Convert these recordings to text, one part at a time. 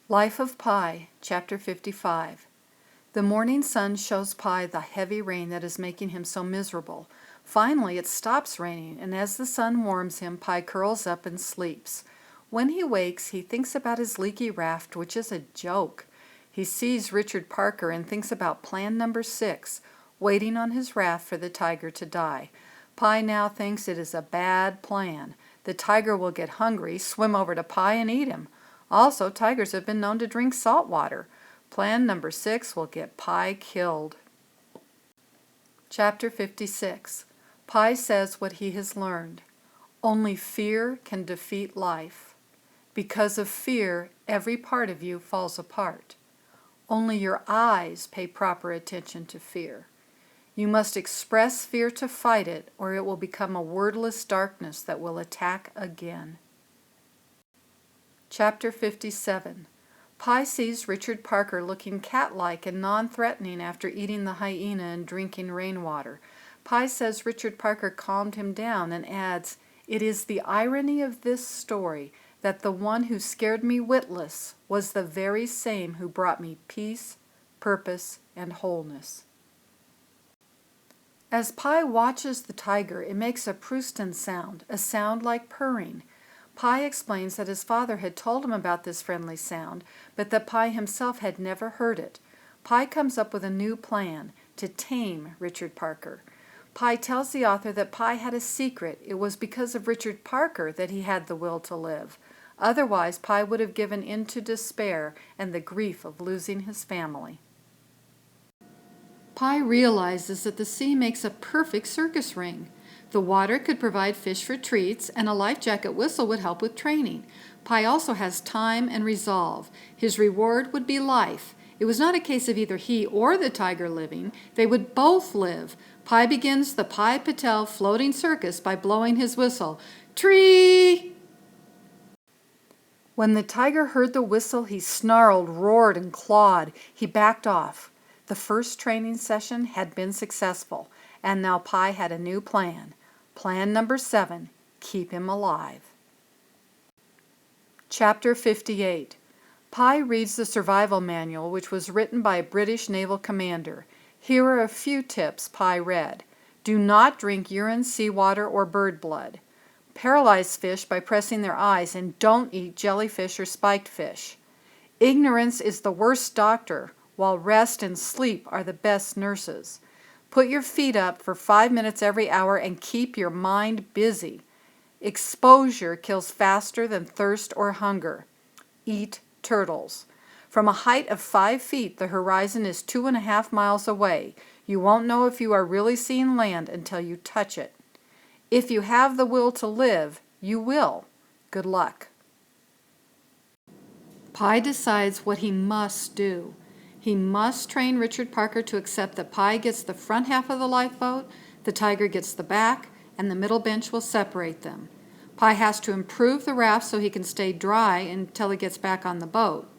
Life of Pi, Chapter 55. The morning sun shows Pi the heavy rain that is making him so miserable. Finally, it stops raining, and as the sun warms him, Pi curls up and sleeps. When he wakes, he thinks about his leaky raft, which is a joke. He sees Richard Parker and thinks about plan number 6, waiting on his raft for the tiger to die. Pi now thinks it is a bad plan. The tiger will get hungry, swim over to Pi, and eat him. Also, tigers have been known to drink salt water. Plan number 6 will get Pi killed. Chapter 56. Pi says what he has learned. Only fear can defeat life. Because of fear, every part of you falls apart. Only your eyes pay proper attention to fear. You must express fear to fight it, or it will become a wordless darkness that will attack again. Chapter 57. Pi sees Richard Parker looking cat-like and non-threatening after eating the hyena and drinking rainwater. Pi says Richard Parker calmed him down and adds, "It is the irony of this story that the one who scared me witless was the very same who brought me peace, purpose, and wholeness." As Pi watches the tiger, it makes a Proustan sound, a sound like purring. Pi explains that his father had told him about this friendly sound, but that Pi himself had never heard it. Pi comes up with a new plan, to tame Richard Parker. Pi tells the author that Pi had a secret. It was because of Richard Parker that he had the will to live. Otherwise, Pi would have given in to despair and the grief of losing his family. Pi realizes that the sea makes a perfect circus ring. The water could provide fish for treats, and a life jacket whistle would help with training. Pi also has time and resolve. His reward would be life. It was not a case of either he or the tiger living. They would both live. Pi begins the Pi Patel floating circus by blowing his whistle. Tree! When the tiger heard the whistle, he snarled, roared, and clawed. He backed off. The first training session had been successful, and now Pi had a new plan. Plan number 7, keep him alive. Chapter 58. Pi reads the survival manual, which was written by a British naval commander. Here are a few tips Pi read. Do not drink urine, seawater, or bird blood. Paralyze fish by pressing their eyes, and don't eat jellyfish or spiked fish. Ignorance is the worst doctor, while rest and sleep are the best nurses. Put your feet up for 5 minutes every hour and keep your mind busy. Exposure kills faster than thirst or hunger. Eat turtles. From a height of 5 feet, the horizon is 2.5 miles away. You won't know if you are really seeing land until you touch it. If you have the will to live, you will. Good luck. Pi decides what he must do. He must train Richard Parker to accept that Pi gets the front half of the lifeboat, the tiger gets the back, and the middle bench will separate them. Pi has to improve the raft so he can stay dry until he gets back on the boat.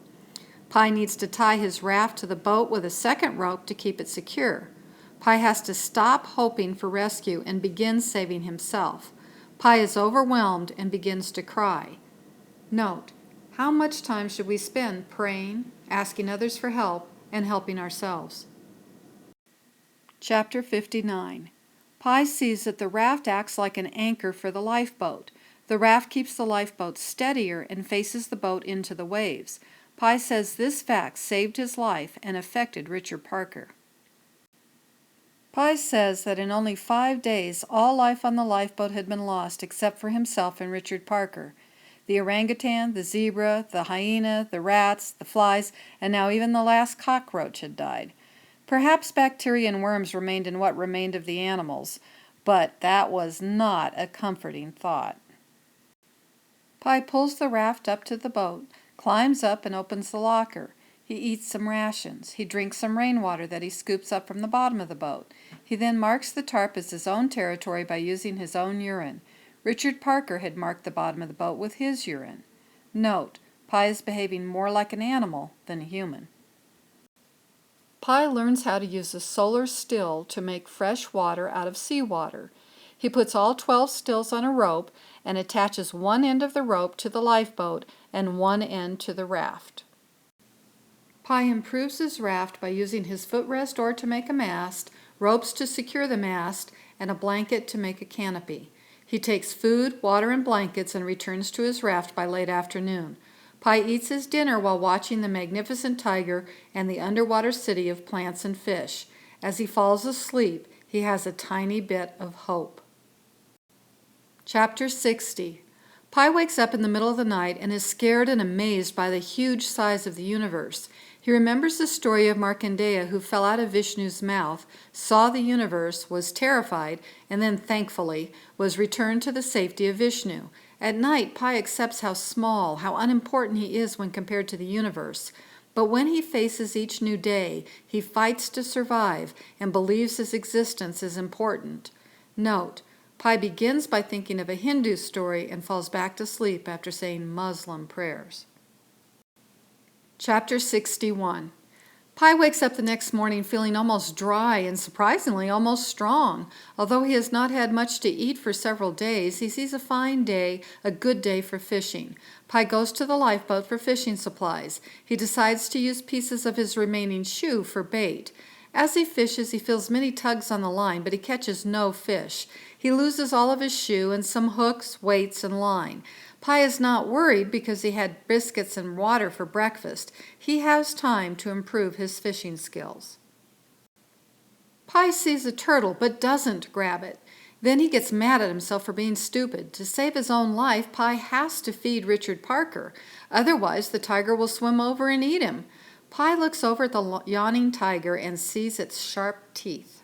Pi needs to tie his raft to the boat with a second rope to keep it secure. Pi has to stop hoping for rescue and begin saving himself. Pi is overwhelmed and begins to cry. Note, how much time should we spend praying, asking others for help, and helping ourselves? Chapter 59. Pi sees that the raft acts like an anchor for the lifeboat. The raft keeps the lifeboat steadier and faces the boat into the waves. Pi says this fact saved his life and affected Richard Parker. Pi says that in only 5 days, all life on the lifeboat had been lost except for himself and Richard Parker. The orangutan, the zebra, the hyena, the rats, the flies, and now even the last cockroach had died. Perhaps bacteria and worms remained in what remained of the animals, but that was not a comforting thought. Pi pulls the raft up to the boat, climbs up and opens the locker. He eats some rations. He drinks some rainwater that he scoops up from the bottom of the boat. He then marks the tarp as his own territory by using his own urine. Richard Parker had marked the bottom of the boat with his urine. Note, Pi is behaving more like an animal than a human. Pi learns how to use a solar still to make fresh water out of seawater. He puts all 12 stills on a rope and attaches one end of the rope to the lifeboat and one end to the raft. Pie improves his raft by using his footrest oar to make a mast, ropes to secure the mast, and a blanket to make a canopy. He takes food, water, and blankets and returns to his raft by late afternoon. Pie eats his dinner while watching the magnificent tiger and the underwater city of plants and fish. As he falls asleep, he has a tiny bit of hope. Chapter 60. Pie wakes up in the middle of the night and is scared and amazed by the huge size of the universe. He remembers the story of Markandeya, who fell out of Vishnu's mouth, saw the universe, was terrified, and then, thankfully, was returned to the safety of Vishnu. At night, Pie accepts how small, how unimportant he is when compared to the universe. But when he faces each new day, he fights to survive and believes his existence is important. Note, Pie begins by thinking of a Hindu story and falls back to sleep after saying Muslim prayers. Chapter 61. Pie wakes up the next morning feeling almost dry and surprisingly almost strong. Although he has not had much to eat for several days, he sees a fine day, a good day for fishing. Pie goes to the lifeboat for fishing supplies. He decides to use pieces of his remaining shoe for bait. As he fishes, he feels many tugs on the line, but he catches no fish. He loses all of his shoe and some hooks, weights, and line. Pie is not worried because he had biscuits and water for breakfast. He has time to improve his fishing skills. Pie sees a turtle but doesn't grab it. Then he gets mad at himself for being stupid. To save his own life, Pie has to feed Richard Parker. Otherwise, the tiger will swim over and eat him. Pie looks over at the yawning tiger and sees its sharp teeth.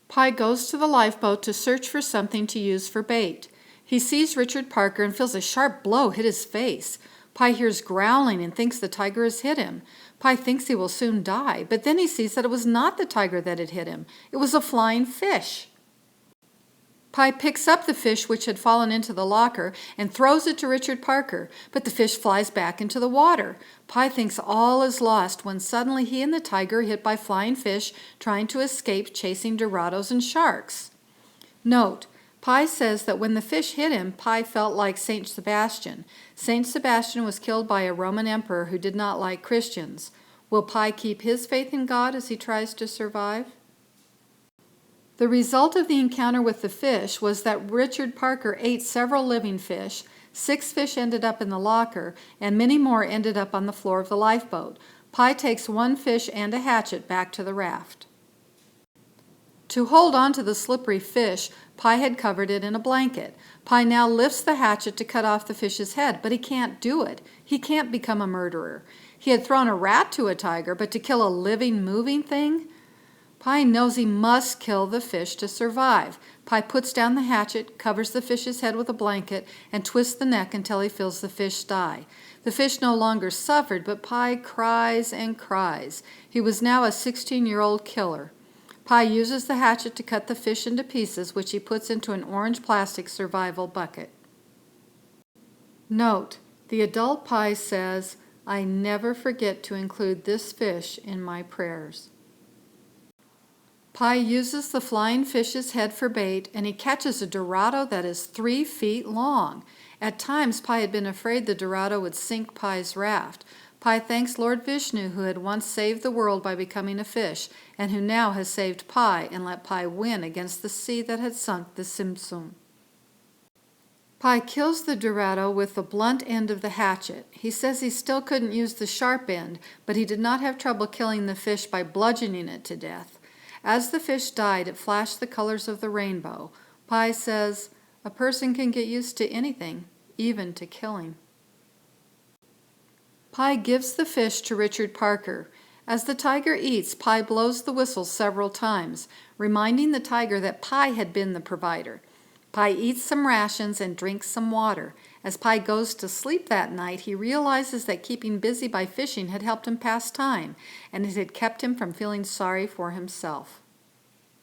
Pie goes to the lifeboat to search for something to use for bait. He sees Richard Parker and feels a sharp blow hit his face. Pie hears growling and thinks the tiger has hit him. Pie thinks he will soon die, but then he sees that it was not the tiger that had hit him. It was a flying fish. Pie picks up the fish which had fallen into the locker and throws it to Richard Parker, but the fish flies back into the water. Pie thinks all is lost when suddenly he and the tiger are hit by flying fish trying to escape chasing dorados and sharks. Note, Pie says that when the fish hit him, Pie felt like Saint Sebastian. Saint Sebastian was killed by a Roman emperor who did not like Christians. Will Pie keep his faith in God as he tries to survive? The result of the encounter with the fish was that Richard Parker ate several living fish, 6 fish ended up in the locker, and many more ended up on the floor of the lifeboat. Pie takes 1 fish and a hatchet back to the raft. To hold on to the slippery fish, Pie had covered it in a blanket. Pie now lifts the hatchet to cut off the fish's head, but he can't do it. He can't become a murderer. He had thrown a rat to a tiger, but to kill a living, moving thing? Pie knows he must kill the fish to survive. Pie puts down the hatchet, covers the fish's head with a blanket, and twists the neck until he feels the fish die. The fish no longer suffered, but Pie cries and cries. He was now a 16-year-old killer. Pie uses the hatchet to cut the fish into pieces, which he puts into an orange plastic survival bucket. Note, the adult Pie says, "I never forget to include this fish in my prayers." Pie uses the flying fish's head for bait, and he catches a dorado that is 3 feet long. At times, Pie had been afraid the dorado would sink Pie's raft. Pie thanks Lord Vishnu, who had once saved the world by becoming a fish, and who now has saved Pie and let Pie win against the sea that had sunk the Simsum. Pie kills the dorado with the blunt end of the hatchet. He says he still couldn't use the sharp end, but he did not have trouble killing the fish by bludgeoning it to death. As the fish died, it flashed the colors of the rainbow. Pie says, "A person can get used to anything, even to killing." Pie gives the fish to Richard Parker. As the tiger eats, Pie blows the whistle several times, reminding the tiger that Pie had been the provider. Pie eats some rations and drinks some water. As Pie goes to sleep that night, he realizes that keeping busy by fishing had helped him pass time, and it had kept him from feeling sorry for himself.